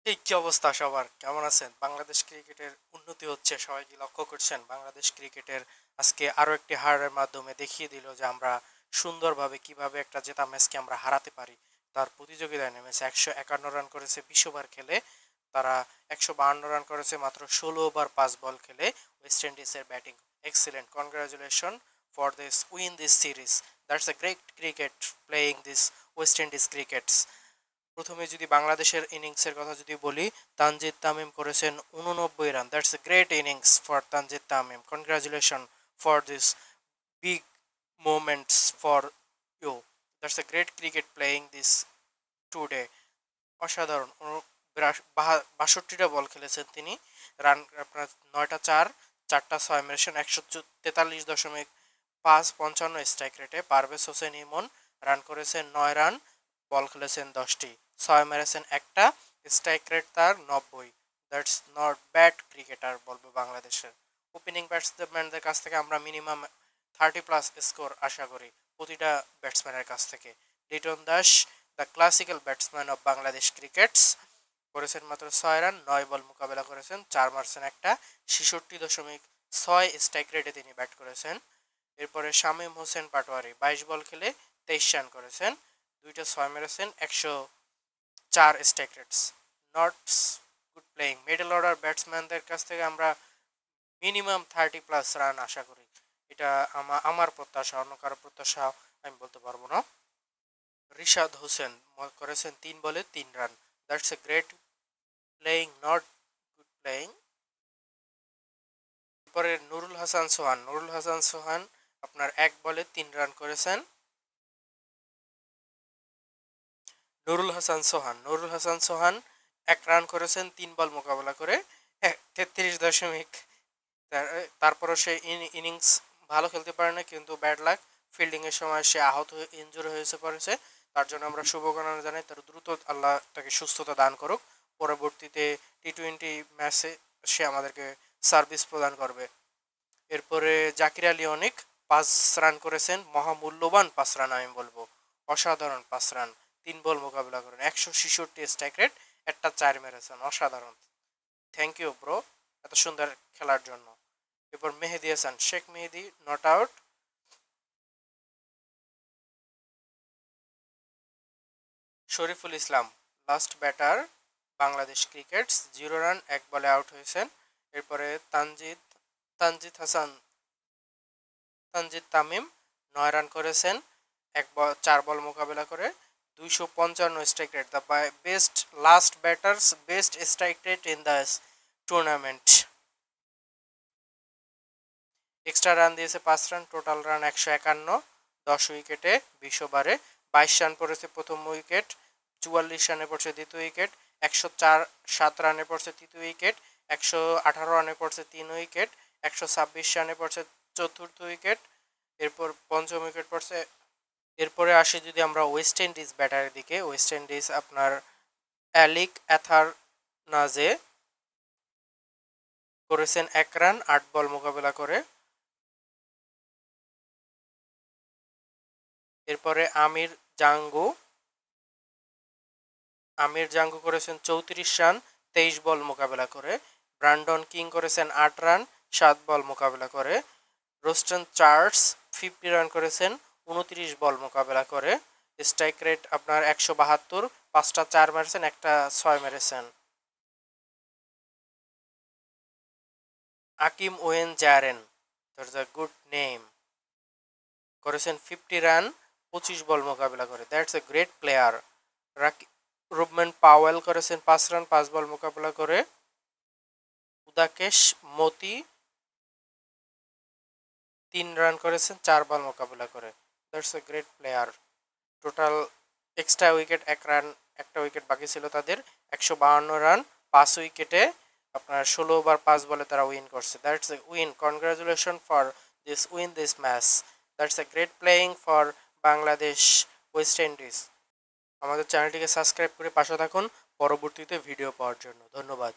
এই কি অবস্থা সবার? কেমন আছেন? বাংলাদেশ ক্রিকেটের উন্নতি হচ্ছে, সবাই কি লক্ষ্য করছেন? বাংলাদেশ ক্রিকেটের আজকে আরো একটি হারের মাধ্যমে দেখিয়ে দিল যে আমরা সুন্দরভাবে কিভাবে একটা জেতা ম্যাচকে আমরা হারাতে পারি। তার প্রতিযোগিতায় নেমেছে 151 রান করেছে 20 ওভার খেলে। তারা 152 রান করেছে মাত্র 16 ওভার 5 বল খেলে। ওয়েস্ট ইন্ডিজের batting excellent, congratulation for this win this series. That's a great cricket playing this West Indies crickets. প্রথমে যদি বাংলাদেশের ইনিংসের কথা যদি বলি, তানজিদ তামিম করেছেন 89 রান। That's a great innings for Tanzid Tamim. Congratulation for this big moments for you. That's a great cricket playing this today. অসাধারণ। 62টা বল খেলেছেন তিনি। রান আপনার 9টা চার, 4টা 6 মেরেছেন 143.55 স্ট্রাইক রেটে। পারভেজ হোসেন ইমন রান করেছেন 9 রান, বল খেলেছেন 10টি, 6 মেরেছেন একটা, স্ট্রাইক রেট তার 90। দ্যাটস নট ব্যাড ক্রিকেটার বলবো বাংলাদেশের। ওপেনিং ব্যাটসম্যানদের কাছ থেকে আমরা মিনিমাম 30+ স্কোর আশা করি প্রতিটা ব্যাটসম্যানের কাছ থেকে। Liton Das, the classical batsman of Bangladesh crickets, করেছেন মাত্র 6 রান, 9 বল মোকাবেলা করেছেন, 4 মারছেন একটা, 66.6 স্ট্রাইক রেটে তিনি ব্যাট করেছেন। এরপরে শামীম হোসেন পাটোয়ারি 22 বল খেলে 23 রান করেছেন, 2টা 6 মেরেছেন, 104 strike rates. Not good playing. Middle order ব্যাটসম্যানদের কাছ থেকে আমরা মিনিমাম 30+ রান আশা করি। এটা আমার প্রত্যাশা, অন্য কারো প্রত্যাশা আমি বলতে পারবো না। রিশাদ হোসেন করেছেন 3 বলে 3 run. That's a great playing, not good playing. এরপরে নুরুল হাসান সোহান আপনার 1 বলে 3 রান করেছেন। নুরুল হাসান সোহান 1 রান করেছেন 3 বল মোকাবেলা করে। 33 দশমিক। তারপরও সে ইনিংস ভালো খেলতে পারে না, কিন্তু ব্যাড লাক, ফিল্ডিং এর সময় সে আহত হয়ে ইনজুর হয়েছে পড়েছে। তার জন্য আমরা শুভকামনা জানাই, তার দ্রুত আল্লাহ তাকে সুস্থতা দান করুক। পরবর্তীতে টি-20 ম্যাচে সে আমাদেরকে সার্ভিস প্রদান করবে। এরপরে জাকির আলী অনেক 5 রান করেছেন, মহামূল্যবান 5 রান আমি বলবো। অসাধারণ 5 রান, 3 বল মোকাবিলা করেন, 166 স্ট্রাইক রেট, একটা 4 মেরেছেন। অসাধারণ। থ্যাংক ইউ ব্রো, এত সুন্দর খেলার জন্য। এরপর Mehedi Hasan, Sheikh Mehedi not out. Shoriful Islam last batter Bangladesh crickets, 0 run 1 বলে আউট হয়েছেন। এরপরে তানজিদ হাসান তানজিদ তামিম 9 রান করেছেন 4 বল মোকাবেলা করে, 255 strike rate. The best last batters best strike rate in the tournament. Extra run দিয়েছে 5 রান, টোটাল রান 151, 10 উইকেটে 20 ওভারে। 22 রান পড়েছে প্রথম উইকেট, 44 রানে পড়ছে দ্বিতীয় উইকেট, 107 রানে পড়ছে তৃতীয় উইকেট, 118 রানে পড়ছে 3 উইকেট, 126 রানে পড়ছে চতুর্থ উইকেট। এরপর পঞ্চম উইকেট পড়ছে। এরপরে আসি যদি আমরা ওয়েস্ট ইন্ডিজ ব্যাটারের দিকে, ওয়েস্ট ইন্ডিজ আপনার অ্যালিক অ্যাথারনাজে করেছেন 1 রান 8 বল মোকাবেলা করে। এরপরে আমির জাঙ্গু করেছেন 34 রান 23 বল মোকাবেলা করে। ব্রান্ডন কিং করেছেন 8 রান 7 বল মোকাবেলা করে। রোস্টন চার্লস 50 রান করেছেন 29 বল মোকাবেলা করে। স্ট্রাইক রেট আপনার 172, 5টা 4 মেরেছেন, একটা 6 মেরেছেন। Akeem Owen Jaren, that's a good name, করেছেন 50 রান 25 বল মোকাবেলা করে। That's a great player. Rovman Powell করেছেন 5 রান 5 বল মোকাবেলা করে। উদাকেশ মতি 3 রান করেছেন 4 বল মোকাবেলা করে। That's a great player. Total extra wicket 1 run, একটা উইকেট বাকি ছিল তাদের। 152 রান 5 উইকেটে আপনার 16 ওভার 5 বলে তারা উইন করছে। That's a win. Congratulation for this match. That's a great playing for Bangladesh West Indies. আমাদের চ্যানেলটিকে সাবস্ক্রাইব করে পাশে থাকুন পরবর্তীতে ভিডিও পাওয়ার জন্য। ধন্যবাদ।